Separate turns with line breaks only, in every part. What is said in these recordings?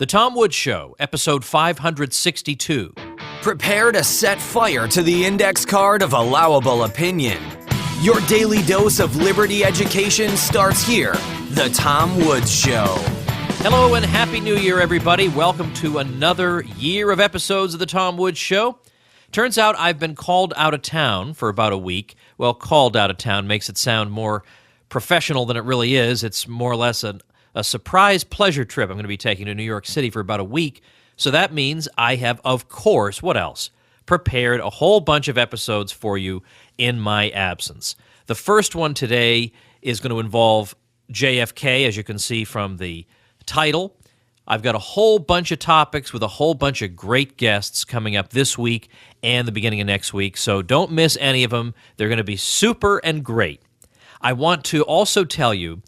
The Tom Woods Show, episode 562.
Prepare to set fire to the index card of allowable opinion. Your daily dose of liberty education starts here. The Tom Woods Show.
Hello and Happy New Year, everybody. Welcome to another year of episodes of The Tom Woods Show. Turns out I've been called out of town for about a week. Well, called out of town makes it sound more professional than it really is. It's more or less a surprise pleasure trip I'm going to be taking to New York City for about a week. So that means I have, of course, what else? Prepared a whole bunch of episodes for you in my absence. The first one today is going to involve JFK, as you can see from the title. I've got a whole bunch of topics with a whole bunch of great guests coming up this week and the beginning of next week, so don't miss any of them. They're going to be super and great. I want to also tell you,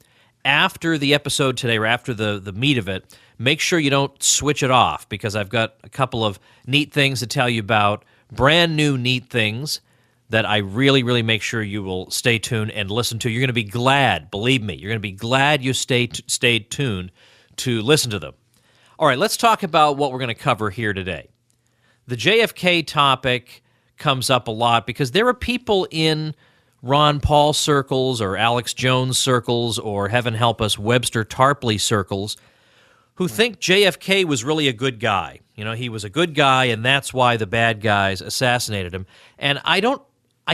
after the episode today, or after the meat of it, make sure you don't switch it off, because I've got a couple of neat things to tell you about, brand new neat things that I really make sure you will stay tuned and listen to. You're going to be glad, believe me, you're going to be glad you stayed tuned to listen to them. All right, let's talk about what we're going to cover here today. The JFK topic comes up a lot because there are people in Ron Paul circles or Alex Jones circles or, heaven help us, Webster Tarpley circles who think JFK was really a good guy. You know, he was a good guy, and that's why the bad guys assassinated him. And I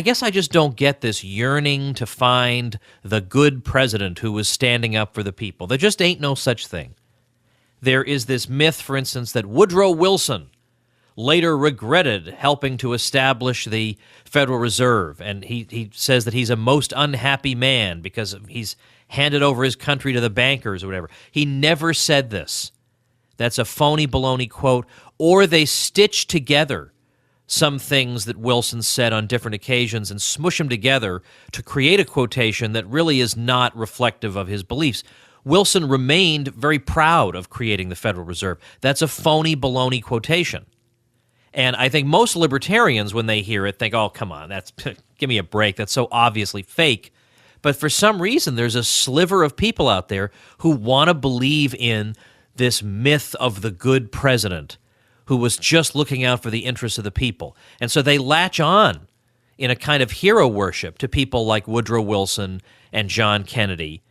guess I just don't get this yearning to find the good president who was standing up for the people. There just ain't no such thing. There is this myth, for instance, that Woodrow Wilson later regretted helping to establish the Federal Reserve, and he says that he's a most unhappy man because he's handed over his country to the bankers or whatever. He never said this. That's a phony baloney quote, or they stitch together some things that Wilson said on different occasions and smush them together to create a quotation that really is not reflective of his beliefs. Wilson remained very proud of creating the Federal Reserve. That's a phony baloney quotation. And I think most libertarians, when they hear it, think, oh, come on, give me a break. That's so obviously fake. But for some reason, there's a sliver of people out there who want to believe in this myth of the good president who was just looking out for the interests of the people. And so they latch on in a kind of hero worship to people like Woodrow Wilson and John Kennedy.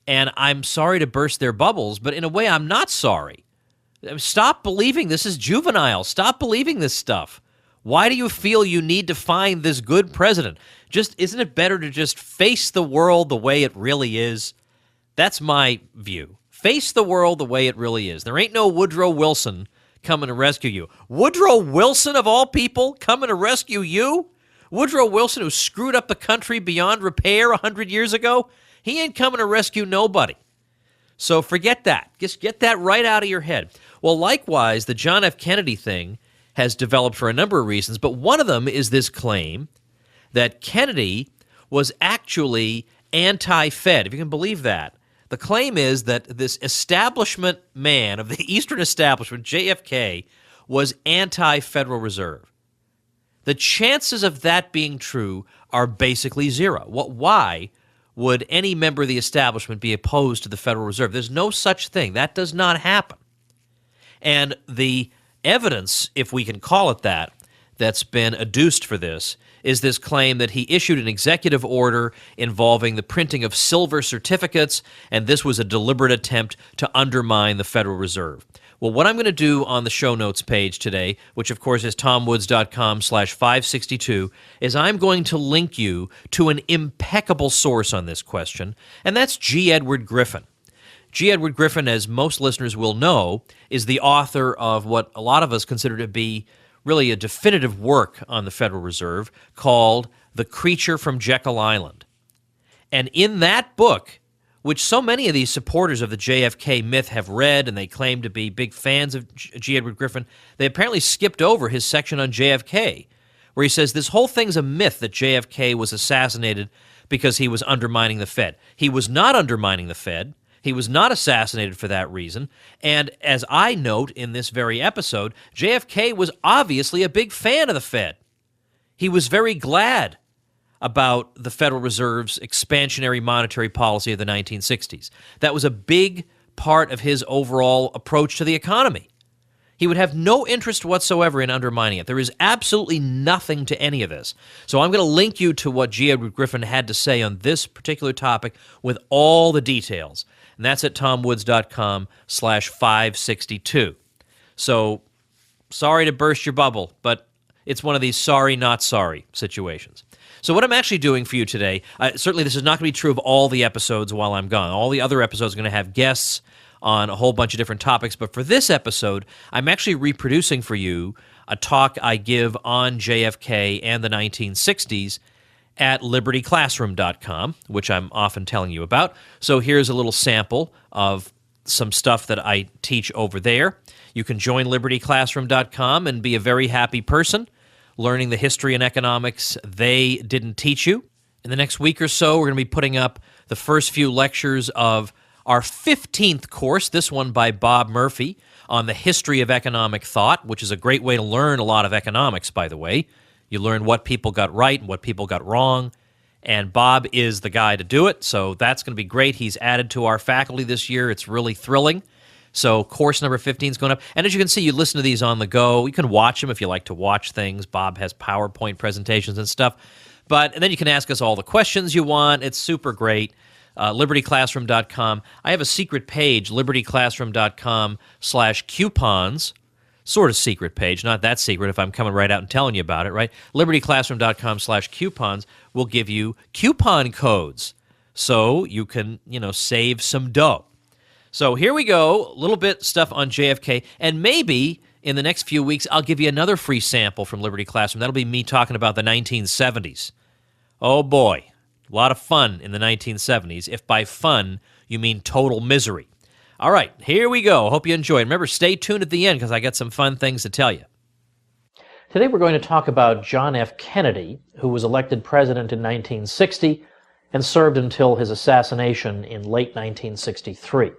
And I'm sorry to burst their bubbles, but in a way, I'm not sorry. Stop believing this is juvenile. Stop believing this stuff. Why do you feel you need to find this good president? Isn't it better to just face the world the way it really is? That's my view. Face the world the way it really is. There ain't no Woodrow Wilson coming to rescue you. Woodrow Wilson, of all people, coming to rescue you? Woodrow Wilson, who screwed up the country beyond repair 100 years ago? He ain't coming to rescue nobody. So forget that. Just get that right out of your head. Well, likewise, the John F. Kennedy thing has developed for a number of reasons, but one of them is this claim that Kennedy was actually anti-Fed, if you can believe that. The claim is that this establishment man of the Eastern establishment, JFK, was anti-Federal Reserve. The chances of that being true are basically zero. Why would any member of the establishment be opposed to the Federal Reserve? There's no such thing. That does not happen. And the evidence, if we can call it that, that's been adduced for this is this claim that he issued an executive order involving the printing of silver certificates, and this was a deliberate attempt to undermine the Federal Reserve. Well, what I'm going to do on the show notes page today, which of course is tomwoods.com/562, is I'm going to link you to an impeccable source on this question, and that's G. Edward Griffin. G. Edward Griffin, as most listeners will know, is the author of what a lot of us consider to be really a definitive work on the Federal Reserve called The Creature from Jekyll Island. And in that book, which so many of these supporters of the JFK myth have read, and they claim to be big fans of G. Edward Griffin, they apparently skipped over his section on JFK, where he says this whole thing's a myth that JFK was assassinated because he was undermining the Fed. He was not undermining the Fed. He was not assassinated for that reason. And as I note in this very episode, JFK was obviously a big fan of the Fed. He was very glad about the Federal Reserve's expansionary monetary policy of the 1960s. That was a big part of his overall approach to the economy. He would have no interest whatsoever in undermining it. There is absolutely nothing to any of this. So I'm going to link you to what G. Edward Griffin had to say on this particular topic with all the details. And that's at tomwoods.com/562. So sorry to burst your bubble, but it's one of these sorry, not sorry situations. So what I'm actually doing for you today, certainly this is not going to be true of all the episodes while I'm gone. All the other episodes are going to have guests on a whole bunch of different topics. But for this episode, I'm actually reproducing for you a talk I give on JFK and the 1960s at libertyclassroom.com, which I'm often telling you about. So here's a little sample of some stuff that I teach over there. You can join libertyclassroom.com and be a very happy person, learning the history and economics they didn't teach you. In the next week or so, we're going to be putting up the first few lectures of our 15th course, this one by Bob Murphy, on the history of economic thought, which is a great way to learn a lot of economics, by the way. You learn what people got right and what people got wrong, and Bob is the guy to do it, so that's going to be great. He's added to our faculty this year. It's really thrilling. So course number 15 is going up. And as you can see, you listen to these on the go. You can watch them if you like to watch things. Bob has PowerPoint presentations and stuff. And then you can ask us all the questions you want. It's super great. libertyclassroom.com. I have a secret page, libertyclassroom.com/coupons. Sort of secret page, not that secret if I'm coming right out and telling you about it, right? libertyclassroom.com/coupons will give you coupon codes so you can, save some dough. So here we go, a little bit stuff on JFK, and maybe in the next few weeks I'll give you another free sample from Liberty Classroom. That'll be me talking about the 1970s. Oh boy, a lot of fun in the 1970s, if by fun you mean total misery. All right, here we go. Hope you enjoy it. Remember, stay tuned at the end because I got some fun things to tell you. Today we're going to talk about John F. Kennedy, who was elected president in 1960 and served until his assassination in late 1963.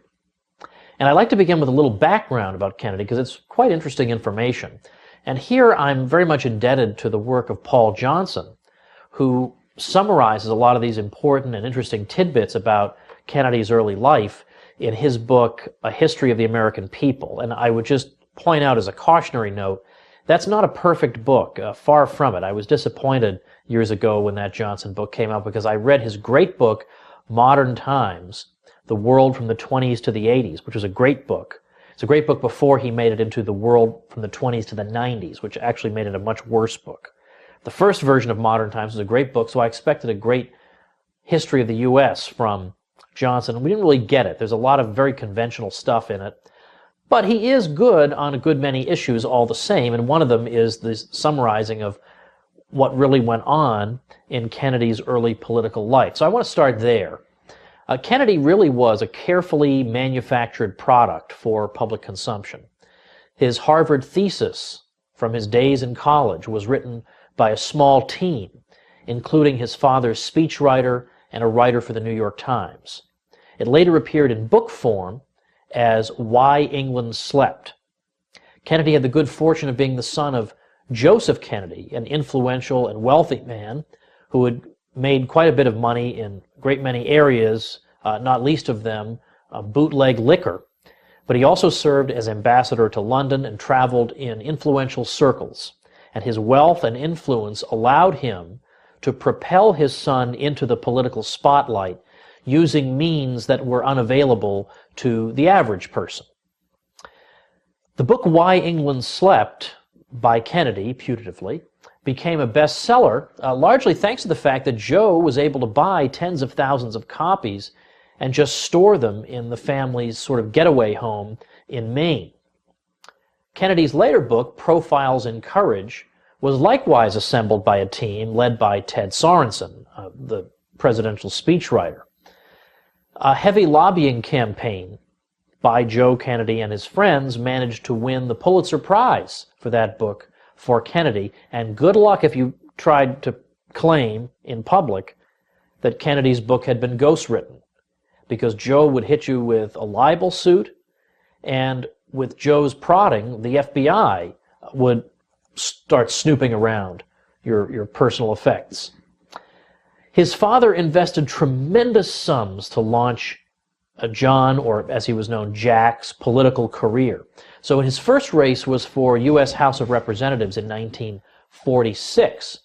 And I'd like to begin with a little background about Kennedy because it's quite interesting information. And here I'm very much indebted to the work of Paul Johnson, who summarizes a lot of these important and interesting tidbits about Kennedy's early life in his book, A History of the American People. And I would just point out as a cautionary note, that's not a perfect book, far from it. I was disappointed years ago when that Johnson book came out because I read his great book, Modern Times, The World from the 20s to the 80s, which was a great book. It's a great book before he made it into The World from the 20s to the 90s, which actually made it a much worse book. The first version of Modern Times was a great book, so I expected a great history of the U.S. from Johnson. We didn't really get it. There's a lot of very conventional stuff in it. But he is good on a good many issues all the same, and one of them is this summarizing of what really went on in Kennedy's early political life. So I want to start there. Kennedy really was a carefully manufactured product for public consumption. His Harvard thesis from his days in college was written by a small team, including his father's speechwriter and a writer for the New York Times. It later appeared in book form as Why England Slept. Kennedy had the good fortune of being the son of Joseph Kennedy, an influential and wealthy man who had made quite a bit of money in a great many areas, not least of them bootleg liquor. But he also served as ambassador to London and traveled in influential circles. And his wealth and influence allowed him to propel his son into the political spotlight using means that were unavailable to the average person. The book Why England Slept by Kennedy, putatively, became a bestseller, largely thanks to the fact that Joe was able to buy tens of thousands of copies and just store them in the family's sort of getaway home in Maine. Kennedy's later book, Profiles in Courage, was likewise assembled by a team led by Ted Sorensen, the presidential speechwriter. A heavy lobbying campaign by Joe Kennedy and his friends managed to win the Pulitzer Prize for that book for Kennedy, and good luck if you tried to claim in public that Kennedy's book had been ghostwritten, because Joe would hit you with a libel suit, and with Joe's prodding, the FBI would start snooping around your personal effects. His father invested tremendous sums to launch
John, or as he was known, Jack's political career. So his first race was for U.S. House of Representatives in 1946.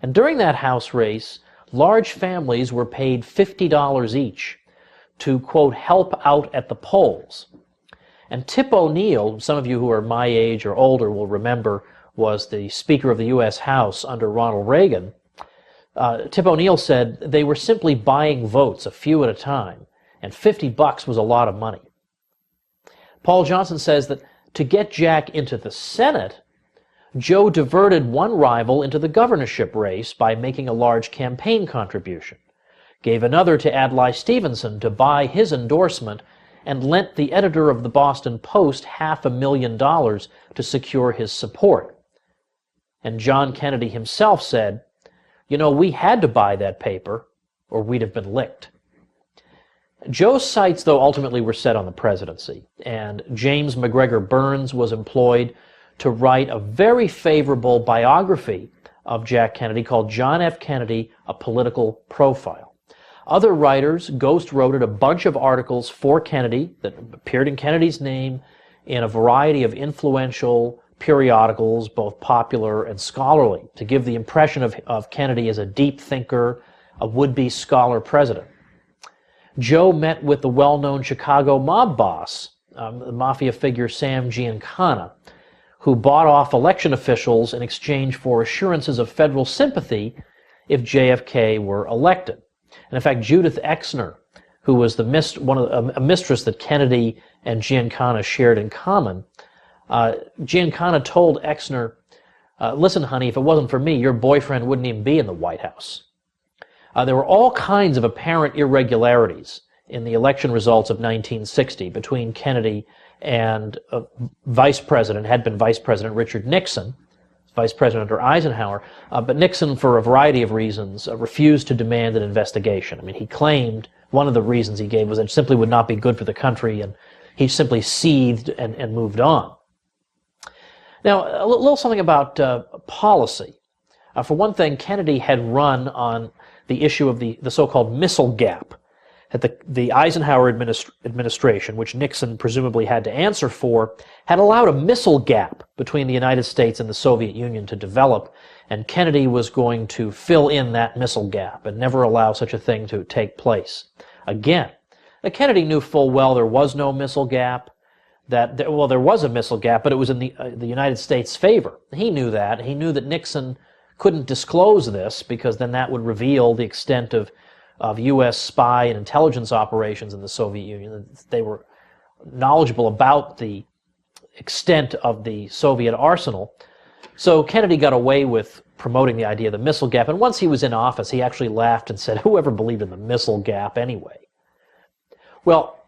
And during that House race, large families were paid $50 each to, quote, help out at the polls. And Tip O'Neill, some of you who are my age or older will remember, was the Speaker of the U.S. House under Ronald Reagan. Tip O'Neill said they were simply buying votes, a few at a time, and $50 was a lot of money. Paul Johnson says that to get Jack into the Senate, Joe diverted one rival into the governorship race by making a large campaign contribution, gave another to Adlai Stevenson to buy his endorsement, and lent the editor of the Boston Post $500,000 to secure his support. And John Kennedy himself said, "You know, we had to buy that paper, or we'd have been licked." Joe's sights, though, ultimately were set on the presidency, and James McGregor Burns was employed to write a very favorable biography of Jack Kennedy called John F. Kennedy, A Political Profile. Other writers ghost-wrote a bunch of articles for Kennedy that appeared in Kennedy's name in a variety of influential periodicals, both popular and scholarly, to give the impression of Kennedy as a deep thinker, a would-be scholar president. Joe met with the well-known Chicago mob boss, the mafia figure Sam Giancana, who bought off election officials in exchange for assurances of federal sympathy if JFK were elected. And in fact, Judith Exner, who was a mistress that Kennedy and Giancana shared in common, Giancana told Exner, "Listen, honey, if it wasn't for me, your boyfriend wouldn't even be in the White House." There were all kinds of apparent irregularities in the election results of 1960 between Kennedy and had been Vice President Richard Nixon, Vice President under Eisenhower, but Nixon, for a variety of reasons, refused to demand an investigation. I mean, he claimed one of the reasons he gave was that it simply would not be good for the country, and he simply seethed and moved on. Now, a little something about policy. For one thing, Kennedy had run on the issue of the so-called missile gap that the Eisenhower administration, which Nixon presumably had to answer for, had allowed a missile gap between the United States and the Soviet Union to develop, and Kennedy was going to fill in that missile gap and never allow such a thing to take place again. Now, Kennedy knew full well there was no missile gap, there was a missile gap, but it was in the United States' favor. He knew that. He knew that Nixon couldn't disclose this because then that would reveal the extent of U.S. spy and intelligence operations in the Soviet Union. They were knowledgeable about the extent of the Soviet arsenal. So Kennedy got away with promoting the idea of the missile gap, and once he was in office, he actually laughed and said, "Whoever believed in the missile gap anyway?" Well,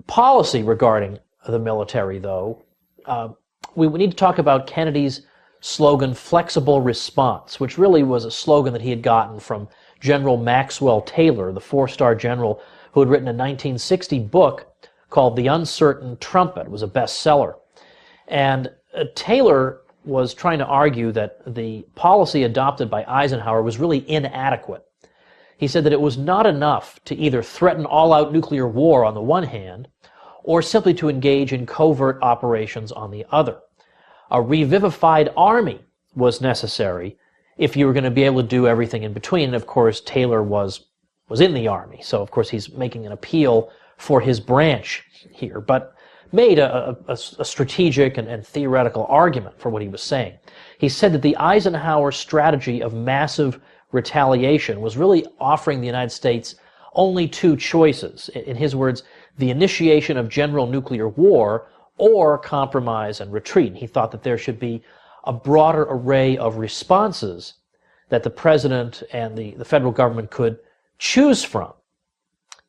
policy regarding the military, though, we need to talk about Kennedy's slogan, "Flexible Response," which really was a slogan that he had gotten from General Maxwell Taylor, the four-star general who had written a 1960 book called The Uncertain Trumpet. It was a bestseller. And Taylor was trying to argue that the policy adopted by Eisenhower was really inadequate. He said that it was not enough to either threaten all-out nuclear war on the one hand, or simply to engage in covert operations on the other. A revivified army was necessary if you were going to be able to do everything in between. And of course, Taylor was in the Army, so of course he's making an appeal for his branch here, but made a strategic and theoretical argument for what he was saying. He said that the Eisenhower strategy of massive retaliation was really offering the United States only two choices. In his words, the initiation of general nuclear war or compromise and retreat. He thought that there should be a broader array of responses that the president and the federal government could choose from,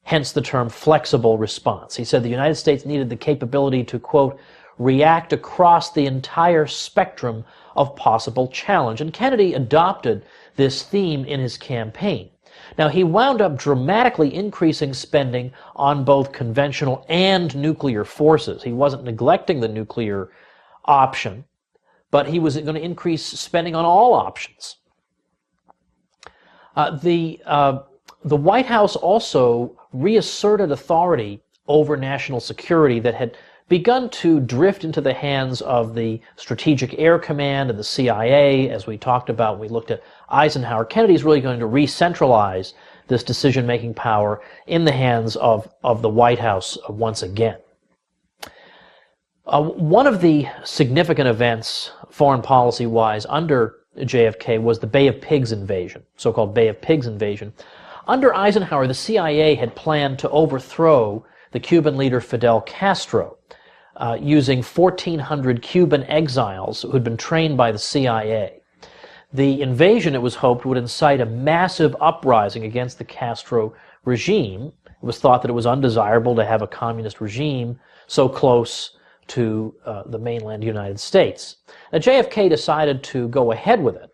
hence the term flexible response. He said the United States needed the capability to, quote, react across the entire spectrum of possible challenge. And Kennedy adopted this theme in his campaign. Now, he wound up dramatically increasing spending on both conventional and nuclear forces. He wasn't neglecting the nuclear option, but he was going to increase spending on all options. The White House also reasserted authority over national security that had begun to drift into the hands of the Strategic Air Command and the CIA, as we talked about when we looked at Eisenhower. Kennedy's really going to re-centralize this decision-making power in the hands of the White House once again. One of the significant events, foreign policy-wise, under JFK was the Bay of Pigs invasion, so-called Bay of Pigs invasion. Under Eisenhower, the CIA had planned to overthrow the Cuban leader Fidel Castro using 1,400 Cuban exiles who had been trained by the CIA. The invasion, it was hoped, would incite a massive uprising against the Castro regime. It was thought that it was undesirable to have a communist regime so close to the mainland United States. Now, JFK decided to go ahead with it,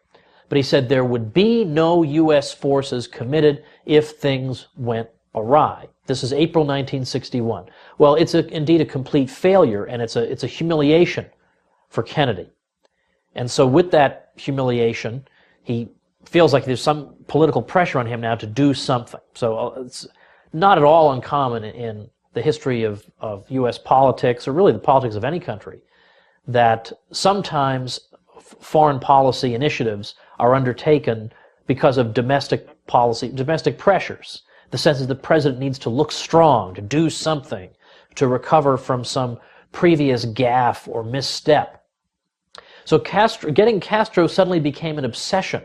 but he said there would be no U.S. forces committed if things went awry. This is April 1961. Well, it's indeed a complete failure, and it's a humiliation for Kennedy. And so with that humiliation, he feels like there's some political pressure on him now to do something. So it's not at all uncommon in the history of U.S. politics, or really the politics of any country, that sometimes foreign policy initiatives are undertaken because of domestic pressures. The sense that the president needs to look strong, to do something, to recover from some previous gaffe or misstep. So getting Castro suddenly became an obsession.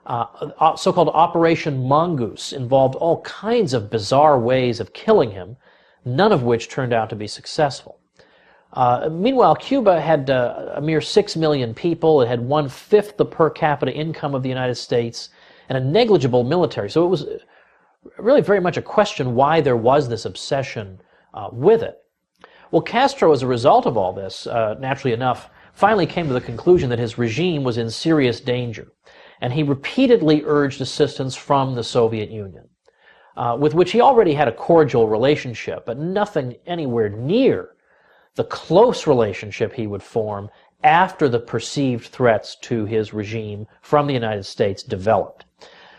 So-called Operation Mongoose involved all kinds of bizarre ways of killing him, none of which turned out to be successful. Meanwhile, Cuba had a mere 6 million people. It had 1/5 the per capita income of the United States and a negligible military. So it was really very much a question why there was this obsession with it. Well, Castro, as a result of all this, naturally enough, finally came to the conclusion that his regime was in serious danger, and he repeatedly urged assistance from the Soviet Union, with which he already had a cordial relationship, but nothing anywhere near the close relationship he would form after the perceived threats to his regime from the United States developed.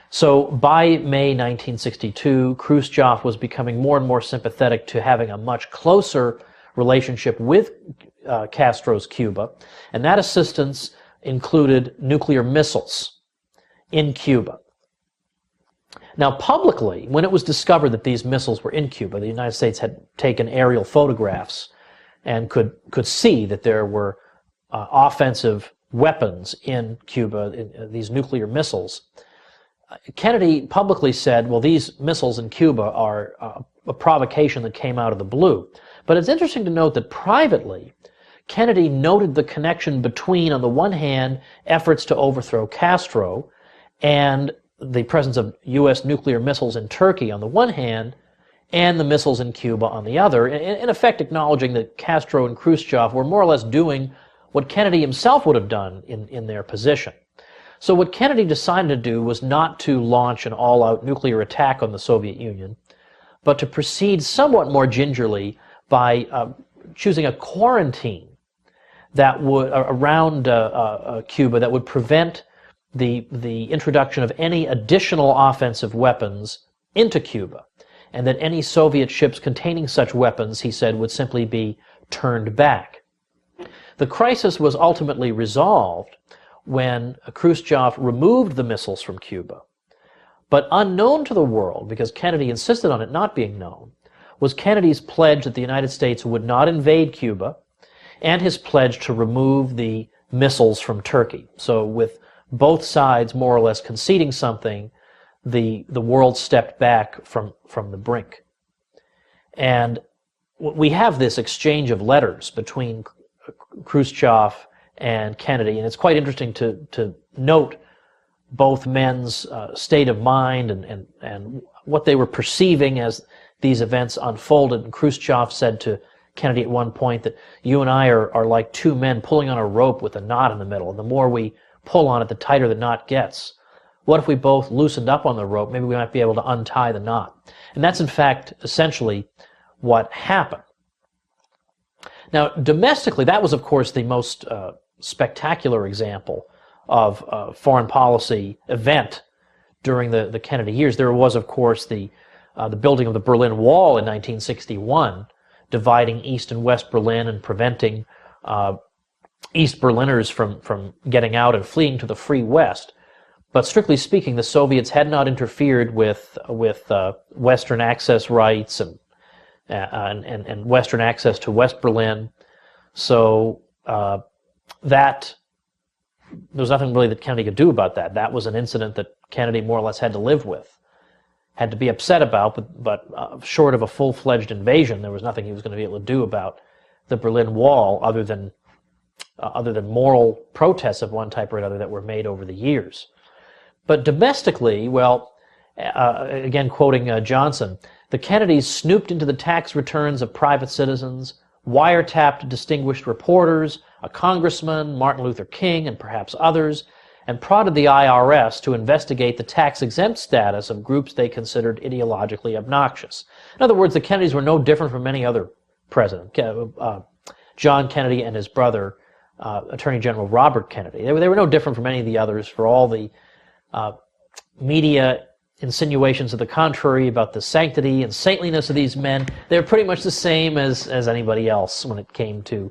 So by May 1962, Khrushchev was becoming more and more sympathetic to having a much closer relationship with Castro's Cuba, and that assistance included nuclear missiles in Cuba. Now, publicly, when it was discovered that these missiles were in Cuba, the United States had taken aerial photographs and could see that there were offensive weapons in Cuba, these nuclear missiles. Kennedy publicly said, well, these missiles in Cuba are a provocation that came out of the blue. But it's interesting to note that privately, Kennedy noted the connection between, on the one hand, efforts to overthrow Castro and the presence of U.S. nuclear missiles in Turkey on the one hand, and the missiles in Cuba on the other, in effect acknowledging that Castro and Khrushchev were more or less doing what Kennedy himself would have done in their position. So what Kennedy decided to do was not to launch an all-out nuclear attack on the Soviet Union, but to proceed somewhat more gingerly by choosing a quarantine that would around Cuba that would prevent the introduction of any additional offensive weapons into Cuba, and that any Soviet ships containing such weapons, he said, would simply be turned back. The crisis was ultimately resolved when Khrushchev removed the missiles from Cuba. But unknown to the world, because Kennedy insisted on it not being known, was Kennedy's pledge that the United States would not invade Cuba, and his pledge to remove the missiles from Turkey. So with both sides more or less conceding something, the world stepped back from the brink. And we have this exchange of letters between Khrushchev and Kennedy, and it's quite interesting to note both men's state of mind and what they were perceiving as these events unfolded. And Khrushchev said to Kennedy at one point that you and I are like two men pulling on a rope with a knot in the middle, and the more we pull on it, the tighter the knot gets. What if we both loosened up on the rope? Maybe we might be able to untie the knot. And that's in fact essentially what happened. Now, domestically, that was of course the most spectacular example of a foreign policy event during the Kennedy years. There was, of course, the the building of the Berlin Wall in 1961, dividing East and West Berlin and preventing East Berliners from getting out and fleeing to the free West. But strictly speaking, the Soviets had not interfered with Western access rights and Western access to West Berlin. So that there was nothing really that Kennedy could do about that. That was an incident that Kennedy more or less had to live with, had to be upset about, but short of a full-fledged invasion, there was nothing he was going to be able to do about the Berlin Wall other than moral protests of one type or another that were made over the years. But domestically, well, again quoting Johnson, the Kennedys snooped into the tax returns of private citizens, wiretapped distinguished reporters, a congressman, Martin Luther King, and perhaps others, and prodded the IRS to investigate the tax-exempt status of groups they considered ideologically obnoxious. In other words, the Kennedys were no different from any other president. John Kennedy and his brother, Attorney General Robert Kennedy, they were no different from any of the others for all the media insinuations of the contrary about the sanctity and saintliness of these men. They're pretty much the same as anybody else when it came to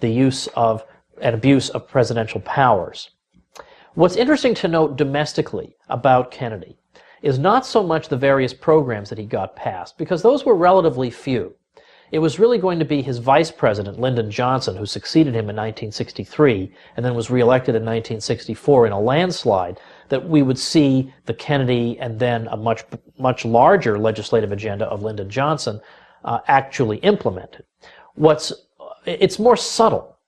the use of and abuse of presidential powers. What's interesting to note domestically about Kennedy is not so much the various programs that he got passed, because those were relatively few. It was really going to be his vice president, Lyndon Johnson, who succeeded him in 1963 and then was reelected in 1964 in a landslide, that we would see the Kennedy and then a much larger legislative agenda of Lyndon Johnson actually implemented. It's more subtle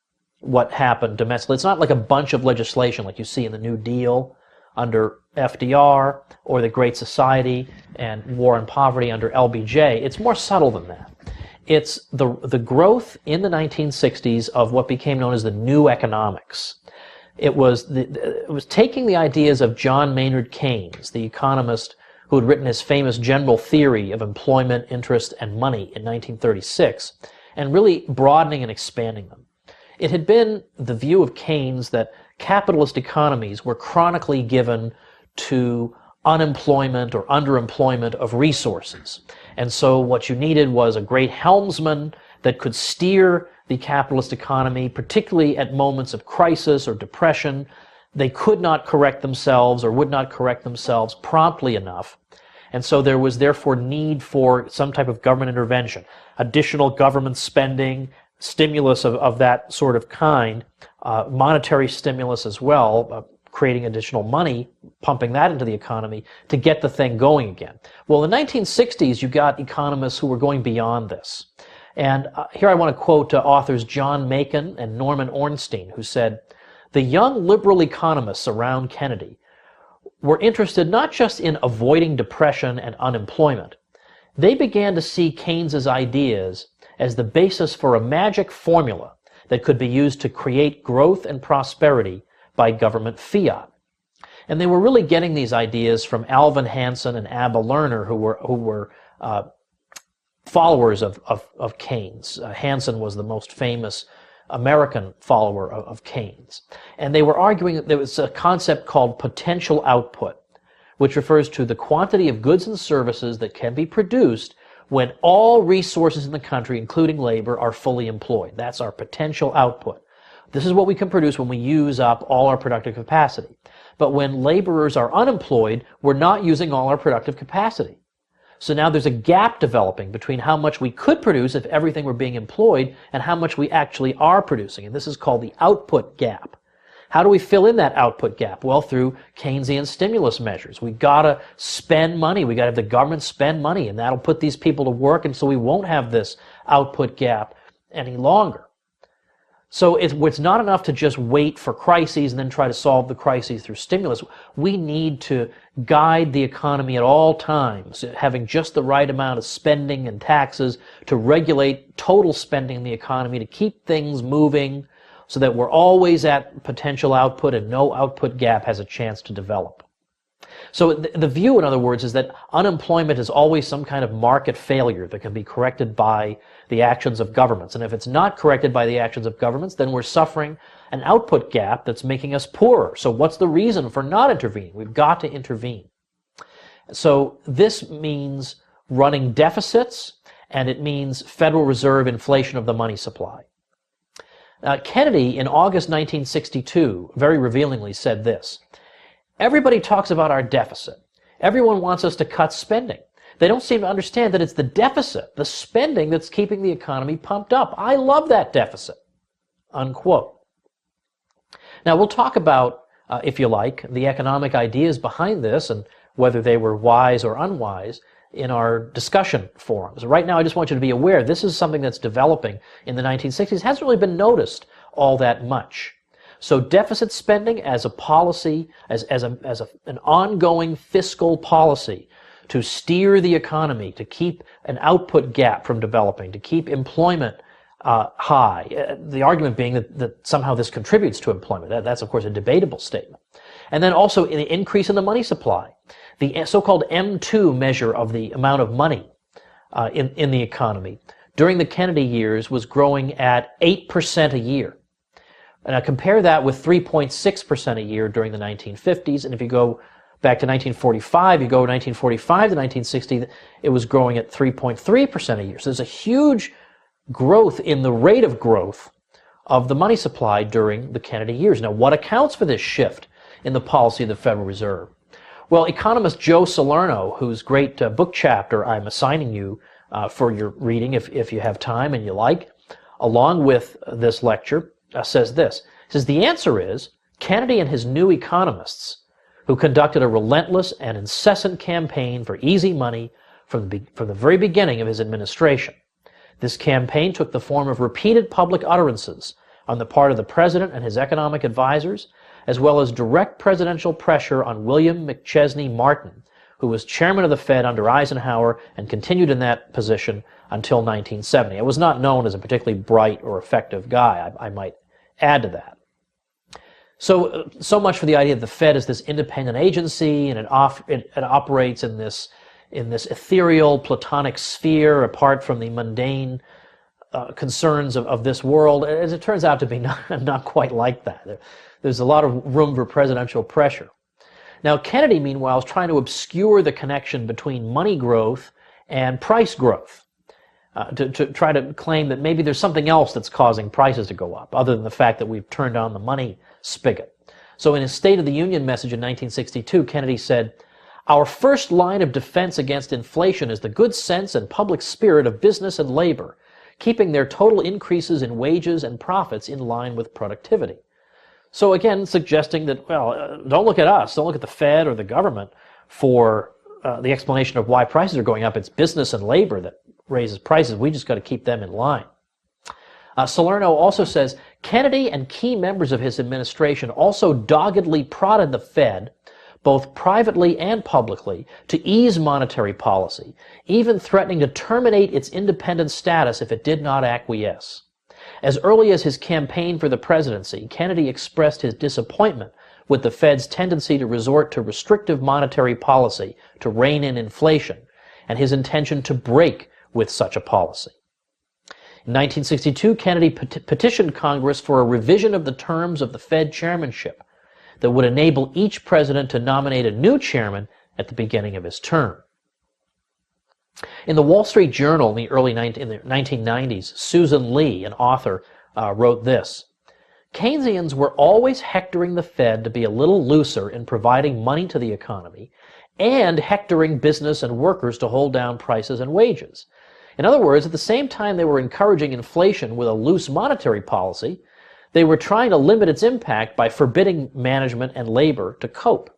what happened domestically. It's not like a bunch of legislation like you see in the New Deal under FDR or the Great Society and War on Poverty under LBJ. It's more subtle than that. It's the growth in the 1960s of what became known as the new economics. It was taking the ideas of John Maynard Keynes, the economist who had written his famous general theory of employment, interest, and money in 1936, and really broadening and expanding them. It had been the view of Keynes that capitalist economies were chronically given to unemployment or underemployment of resources. And so what you needed was a great helmsman that could steer the capitalist economy, particularly at moments of crisis or depression. They could not correct themselves or would not correct themselves promptly enough. And so there was therefore need for some type of government intervention, additional government spending, stimulus of that sort of kind, monetary stimulus as well, creating additional money, pumping that into the economy to get the thing going again. Well, in the 1960s, you got economists who were going beyond this. And here I want to quote authors John Macon and Norman Ornstein, who said, "The young liberal economists around Kennedy were interested not just in avoiding depression and unemployment. They began to see Keynes's ideas as the basis for a magic formula that could be used to create growth and prosperity by government fiat." And they were really getting these ideas from Alvin Hansen and Abba Lerner, who were followers of Keynes. Hansen was the most famous American follower of Keynes. And they were arguing that there was a concept called potential output, which refers to the quantity of goods and services that can be produced when all resources in the country, including labor, are fully employed. That's our potential output. This is what we can produce when we use up all our productive capacity. But when laborers are unemployed, we're not using all our productive capacity. So now there's a gap developing between how much we could produce if everything were being employed and how much we actually are producing. And this is called the output gap. How do we fill in that output gap? Well, through Keynesian stimulus measures. We've got to spend money. We've got to have the government spend money, and that'll put these people to work, and so we won't have this output gap any longer. So it's not enough to just wait for crises and then try to solve the crises through stimulus. We need to guide the economy at all times, having just the right amount of spending and taxes to regulate total spending in the economy, to keep things moving so that we're always at potential output and no output gap has a chance to develop. So the view, in other words, is that unemployment is always some kind of market failure that can be corrected by the actions of governments. And if it's not corrected by the actions of governments, then we're suffering an output gap that's making us poorer. So what's the reason for not intervening? We've got to intervene. So this means running deficits, and it means Federal Reserve inflation of the money supply. Kennedy, in August 1962, very revealingly said this: "Everybody talks about our deficit. Everyone wants us to cut spending. They don't seem to understand that it's the deficit, the spending, that's keeping the economy pumped up. I love that deficit." Unquote. Now, we'll talk about, if you like, the economic ideas behind this and whether they were wise or unwise in our discussion forums. Right now, I just want you to be aware this is something that's developing in the 1960s. It hasn't really been noticed all that much. So deficit spending as a policy, as an ongoing fiscal policy to steer the economy, to keep an output gap from developing, to keep employment high. The argument being that somehow this contributes to employment. That's, of course, a debatable statement. And then also the increase in the money supply. The so-called M2 measure of the amount of money in the economy during the Kennedy years was growing at 8% a year. And I compare that with 3.6% a year during the 1950s. And if you go back to 1945, you go 1945 to 1960, it was growing at 3.3% a year. So there's a huge growth in the rate of growth of the money supply during the Kennedy years. Now, what accounts for this shift in the policy of the Federal Reserve? Well, economist Joe Salerno, whose great book chapter I'm assigning you for your reading if you have time and you like, along with this lecture, says this. He says, the answer is Kennedy and his new economists, who conducted a relentless and incessant campaign for easy money from the very beginning of his administration. This campaign took the form of repeated public utterances on the part of the president and his economic advisors, as well as direct presidential pressure on William McChesney Martin, who was chairman of the Fed under Eisenhower and continued in that position until 1970. It was not known as a particularly bright or effective guy, I might add to that. So much for the idea that the Fed is this independent agency and it operates in this ethereal, platonic sphere apart from the mundane concerns of this world. As it turns out to be not quite like that. There's a lot of room for presidential pressure. Now, Kennedy, meanwhile, is trying to obscure the connection between money growth and price growth, to try to claim that maybe there's something else that's causing prices to go up, other than the fact that we've turned on the money spigot. So in his State of the Union message in 1962, Kennedy said, "Our first line of defense against inflation is the good sense and public spirit of business and labor, keeping their total increases in wages and profits in line with productivity." So again, suggesting that, well, don't look at us, don't look at the Fed or the government for the explanation of why prices are going up. It's business and labor that raises prices. We just got to keep them in line. Salerno also says, Kennedy and key members of his administration also doggedly prodded the Fed, both privately and publicly, to ease monetary policy, even threatening to terminate its independent status if it did not acquiesce. As early as his campaign for the presidency, Kennedy expressed his disappointment with the Fed's tendency to resort to restrictive monetary policy to rein in inflation, and his intention to break with such a policy. In 1962, Kennedy petitioned Congress for a revision of the terms of the Fed chairmanship that would enable each president to nominate a new chairman at the beginning of his term. In the Wall Street Journal in the 1990s, Susan Lee, an author, wrote this: Keynesians were always hectoring the Fed to be a little looser in providing money to the economy and hectoring business and workers to hold down prices and wages. In other words, at the same time they were encouraging inflation with a loose monetary policy, they were trying to limit its impact by forbidding management and labor to cope.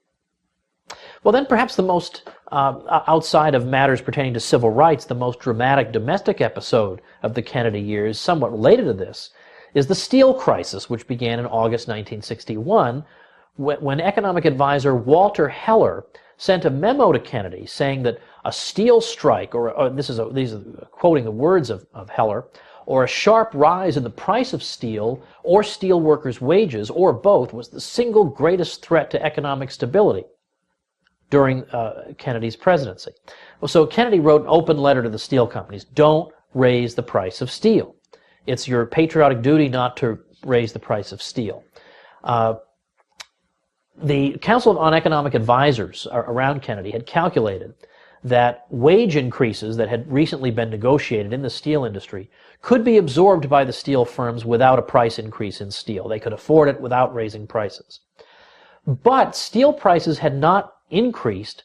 Well, then perhaps the most, outside of matters pertaining to civil rights, the most dramatic domestic episode of the Kennedy years, somewhat related to this, is the steel crisis, which began in August 1961, when economic advisor Walter Heller sent a memo to Kennedy saying that a steel strike, or these are quoting the words of Heller, or a sharp rise in the price of steel or steel workers' wages, or both, was the single greatest threat to economic stability during Kennedy's presidency. Well, so Kennedy wrote an open letter to the steel companies: don't raise the price of steel. It's your patriotic duty not to raise the price of steel. The Council on Economic Advisors around Kennedy had calculated that wage increases that had recently been negotiated in the steel industry could be absorbed by the steel firms without a price increase in steel. They could afford it without raising prices. But steel prices had not increased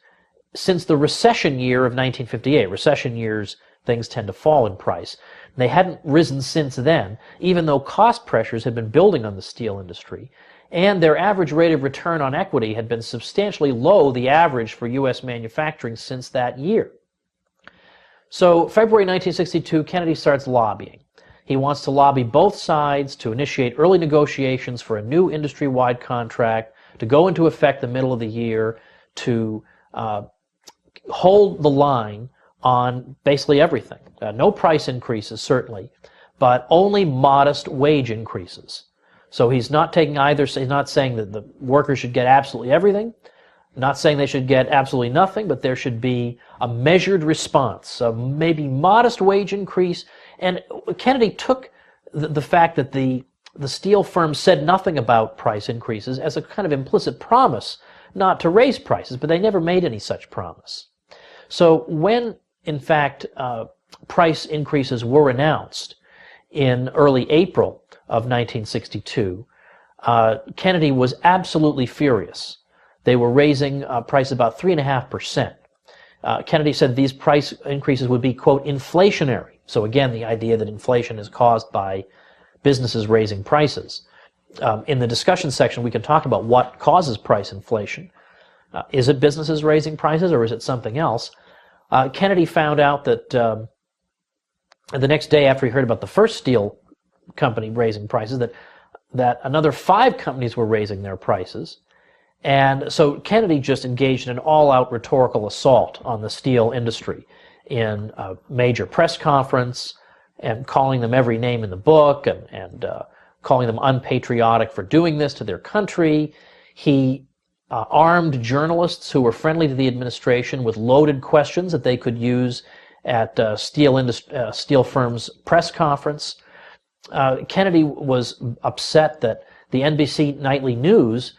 since the recession year of 1958. Recession years, things tend to fall in price. They hadn't risen since then, even though cost pressures had been building on the steel industry, and their average rate of return on equity had been substantially below the average for U.S. manufacturing since that year. So, February 1962, Kennedy starts lobbying. He wants to lobby both sides to initiate early negotiations for a new industry-wide contract to go into effect the middle of the year, to hold the line on basically everything. No price increases, certainly, but only modest wage increases. So he's not taking either. He's not saying that the workers should get absolutely everything, not saying they should get absolutely nothing, but there should be a measured response, a maybe modest wage increase. And Kennedy took the fact that the steel firms said nothing about price increases as a kind of implicit promise not to raise prices, but they never made any such promise. So when, in fact, price increases were announced in early April of 1962, Kennedy was absolutely furious. They were raising prices about 3.5%. Kennedy said these price increases would be, quote, inflationary. So again, the idea that inflation is caused by businesses raising prices. In the discussion section, we can talk about what causes price inflation. Is it businesses raising prices, or is it something else? Kennedy found out that the next day after he heard about the first steel company raising prices, that another 5 companies were raising their prices. And so Kennedy just engaged in an all-out rhetorical assault on the steel industry in a major press conference, and calling them every name in the book, and calling them unpatriotic for doing this to their country. He armed journalists who were friendly to the administration with loaded questions that they could use at steel firms' press conference. Kennedy was upset that the NBC nightly news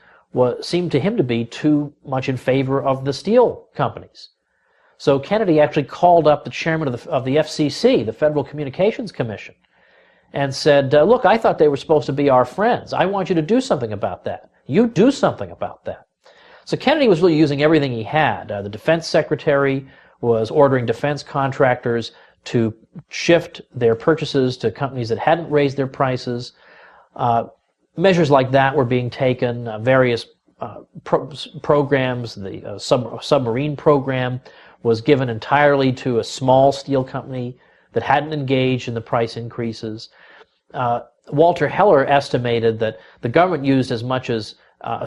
seemed to him to be too much in favor of the steel companies. So Kennedy actually called up the chairman of the FCC, the Federal Communications Commission, and said, look, I thought they were supposed to be our friends. I want you to do something about that. You do something about that. So Kennedy was really using everything he had. The defense secretary was ordering defense contractors to shift their purchases to companies that hadn't raised their prices. Measures like that were being taken. Various programs, the submarine program was given entirely to a small steel company that hadn't engaged in the price increases. Walter Heller estimated that the government used as much as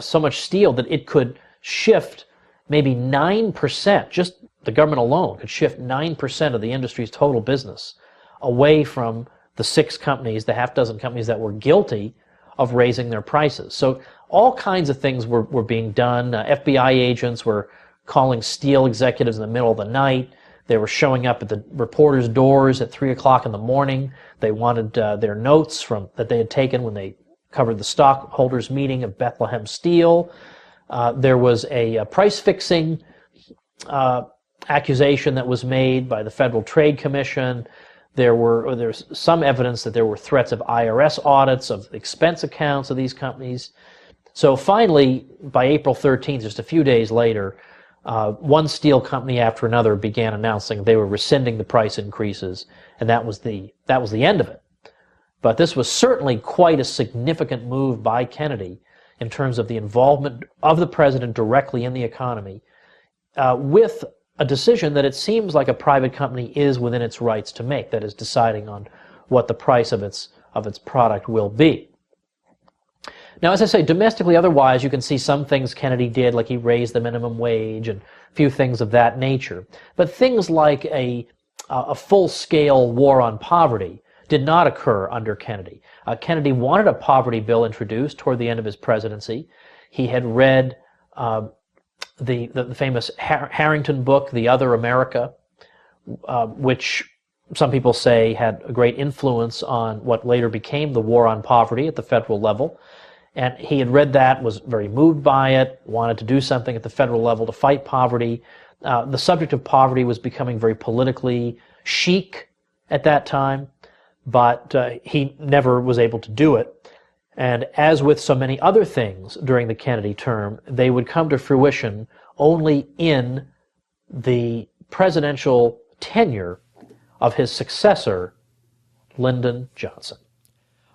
so much steel that it could shift maybe 9%, just the government alone could shift 9% of the industry's total business away from the 6 companies, the half dozen companies that were guilty of raising their prices. So all kinds of things were being done. FBI agents were calling steel executives in the middle of the night. They were showing up at the reporters' doors at 3 o'clock in the morning. They wanted their notes that they had taken when they covered the stockholders' meeting of Bethlehem Steel. There was a price-fixing accusation that was made by the Federal Trade Commission. There's some evidence that there were threats of IRS audits of expense accounts of these companies. So finally, by April 13th, just a few days later, one steel company after another began announcing they were rescinding the price increases, and that was the end of it. But this was certainly quite a significant move by Kennedy in terms of the involvement of the president directly in the economy, with a decision that it seems like a private company is within its rights to make, that is, deciding on what the price of its product will be. Now, as I say, domestically, otherwise, you can see some things Kennedy did, like he raised the minimum wage and a few things of that nature. But things like a full-scale war on poverty did not occur under Kennedy. Kennedy wanted a poverty bill introduced toward the end of his presidency. He had read the famous Harrington book, The Other America, which some people say had a great influence on what later became the war on poverty at the federal level. And he had read that, was very moved by it, wanted to do something at the federal level to fight poverty. The subject of poverty was becoming very politically chic at that time, but he never was able to do it. And as with so many other things during the Kennedy term, they would come to fruition only in the presidential tenure of his successor, Lyndon Johnson.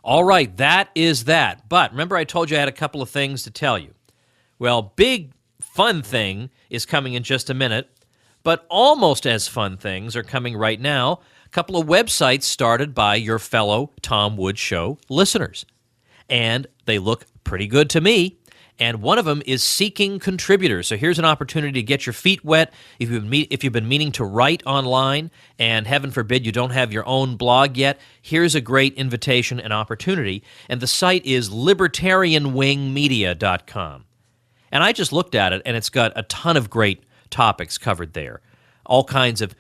All right, that is that. But remember I told you I had a couple of things to tell you. Well, big fun thing is coming in just a minute, but almost as fun things are coming right now. A couple of websites started by your fellow Tom Woods Show listeners. And they look pretty good to me. And one of them is seeking contributors. So here's an opportunity to get your feet wet if you've been meaning to write online, and heaven forbid you don't have your own blog yet. Here's a great invitation and opportunity. And the site is libertarianwingmedia.com. And I just looked at it, and it's got a ton of great topics covered there. All kinds of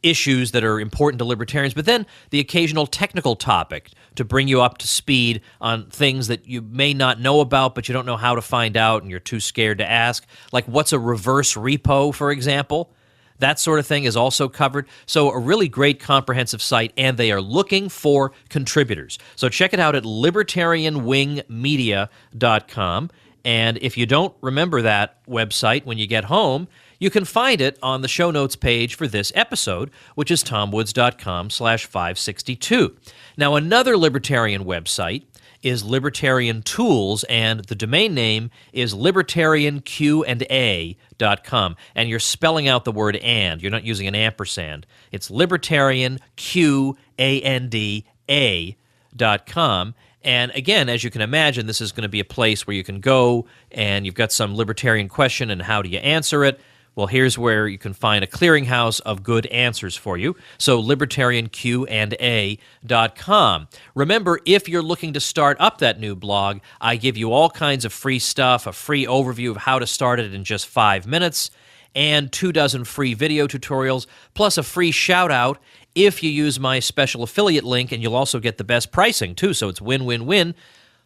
issues that are important to libertarians, but then the occasional technical topic to bring you up to speed on things that you may not know about, but you don't know how to find out and you're too scared to ask, like what's a reverse repo, for example. That sort of thing is also covered. So a really great comprehensive site, and they are looking for contributors. So check it out at libertarianwingmedia.com. And if you don't remember that website when you get home, you can find it on the show notes page for this episode, which is tomwoods.com/562. Now, another libertarian website is Libertarian Tools, and the domain name is libertarianqanda.com. And you're spelling out the word and. You're not using an ampersand. It's libertarianqanda.com. And again, as you can imagine, this is going to be a place where you can go and you've got some libertarian question and how do you answer it? Well, here's where you can find a clearinghouse of good answers for you. So libertarianqanda.com. Remember, if you're looking to start up that new blog, I give you all kinds of free stuff, a free overview of how to start it in just 5 minutes, and 24 free video tutorials, plus a free shout-out if you use my special affiliate link, and you'll also get the best pricing, too, so it's win-win-win,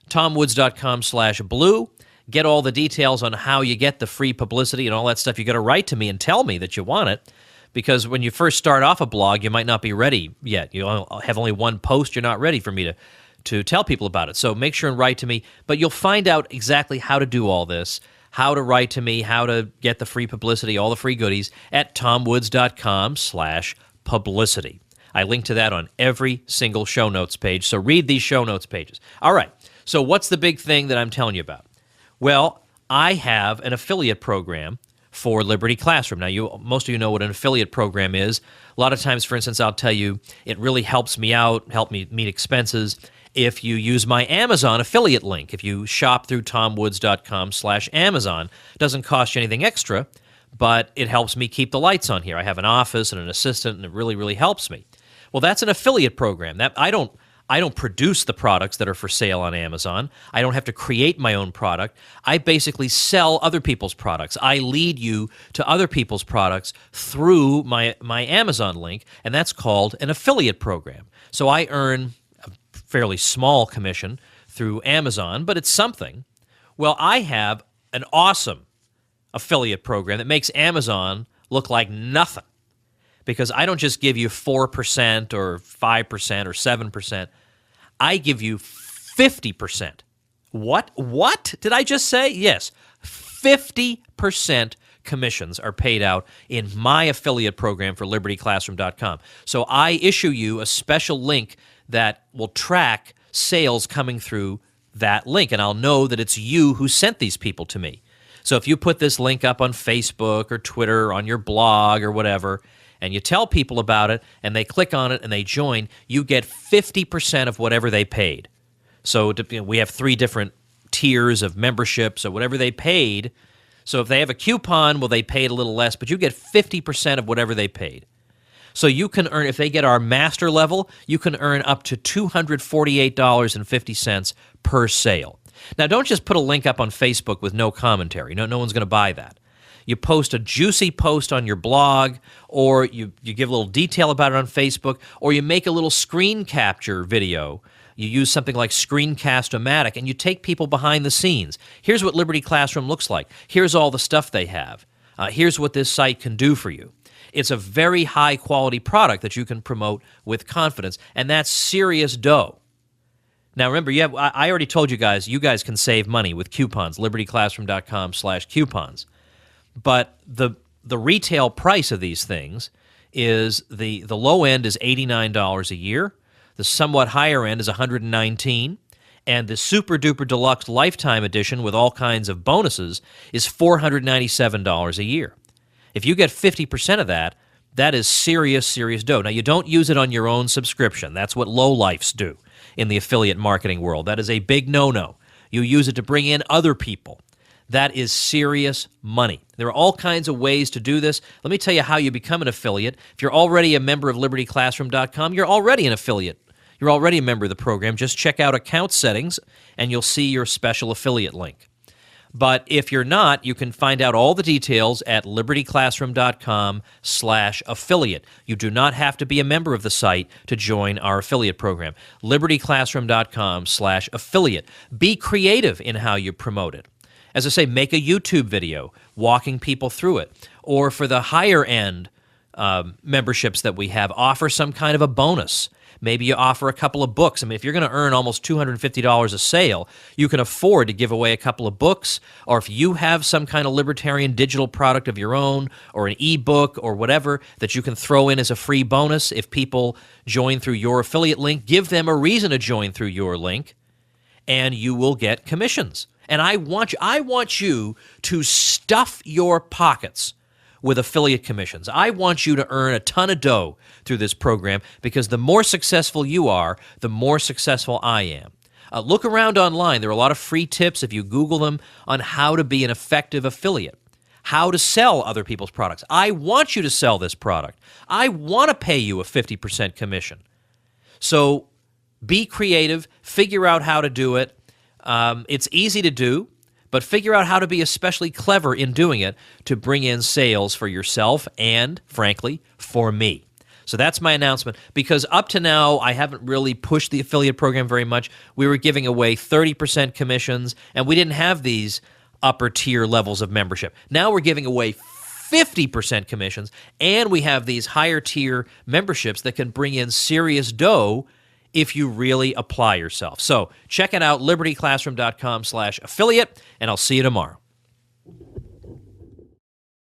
tomwoods.com/blue. Get all the details on how you get the free publicity and all that stuff. You got to write to me and tell me that you want it, because when you first start off a blog, you might not be ready yet. You have only one post. You're not ready for me to tell people about it. So make sure and write to me. But you'll find out exactly how to do all this, how to write to me, how to get the free publicity, all the free goodies at tomwoods.com/publicity. I link to that on every single show notes page. So read these show notes pages. All right. So what's the big thing that I'm telling you about? Well, I have an affiliate program for Liberty Classroom. Now, most of you know what an affiliate program is. A lot of times, for instance, I'll tell you it really helps me out, help me meet expenses if you use my Amazon affiliate link. If you shop through tomwoods.com/Amazon, it doesn't cost you anything extra, but it helps me keep the lights on here. I have an office and an assistant, and it really, really helps me. Well, that's an affiliate program. That I don't produce the products that are for sale on Amazon. I don't have to create my own product. I basically sell other people's products. I lead you to other people's products through my Amazon link, and that's called an affiliate program. So I earn a fairly small commission through Amazon, but it's something. Well, I have an awesome affiliate program that makes Amazon look like nothing, because I don't just give you 4% or 5% or 7%. I give you 50%. What? What did I just say? Yes, 50% commissions are paid out in my affiliate program for libertyclassroom.com. So I issue you a special link that will track sales coming through that link, and I'll know that it's you who sent these people to me. So if you put this link up on Facebook or Twitter or on your blog or whatever, and you tell people about it, and they click on it and they join, you get 50% of whatever they paid. So we have 3 different tiers of membership, so whatever they paid. So if they have a coupon, well, they paid a little less, but you get 50% of whatever they paid. So you can earn, if they get our master level, you can earn up to $248.50 per sale. Now, don't just put a link up on Facebook with no commentary. No one's going to buy that. You post a juicy post on your blog, or you give a little detail about it on Facebook, or you make a little screen capture video. You use something like Screencast-O-Matic, and you take people behind the scenes. Here's what Liberty Classroom looks like. Here's all the stuff they have. Here's what this site can do for you. It's a very high-quality product that you can promote with confidence, and that's serious dough. Now, remember, I already told you guys can save money with coupons, libertyclassroom.com/coupons. But the retail price of these things is the low end is $89 a year, the somewhat higher end is $119, and the super duper deluxe lifetime edition with all kinds of bonuses is $497 a year. If you get 50% of that, that is serious dough. Now, you don't use it on your own subscription. That's what lowlifes do in the affiliate marketing world. That is a big no-no. You use it to bring in other people. That is serious money. There are all kinds of ways to do this. Let me tell you how you become an affiliate. If you're already a member of libertyclassroom.com, you're already an affiliate. You're already a member of the program. Just check out account settings, and you'll see your special affiliate link. But if you're not, you can find out all the details at libertyclassroom.com/affiliate. You do not have to be a member of the site to join our affiliate program. libertyclassroom.com/affiliate. Be creative in how you promote it. As I say, make a YouTube video walking people through it. Or for the higher end memberships that we have, offer some kind of a bonus. Maybe you offer a couple of books. I mean, if you're going to earn almost $250 a sale, you can afford to give away a couple of books. Or if you have some kind of libertarian digital product of your own, or an ebook or whatever that you can throw in as a free bonus, if people join through your affiliate link, give them a reason to join through your link, and you will get commissions. And I want you to stuff your pockets with affiliate commissions. I want you to earn a ton of dough through this program, because the more successful you are, the more successful I am. Look around online. There are a lot of free tips, if you Google them, on how to be an effective affiliate, how to sell other people's products. I want you to sell this product. I want to pay you a 50% commission. So be creative. Figure out how to do it. It's easy to do, but figure out how to be especially clever in doing it to bring in sales for yourself and, frankly, for me. So that's my announcement, because up to now, I haven't really pushed the affiliate program very much. We were giving away 30% commissions, and we didn't have these upper tier levels of membership. Now we're giving away 50% commissions, and we have these higher tier memberships that can bring in serious dough if you really apply yourself. So check it out, libertyclassroom.com/affiliate, and I'll see you tomorrow.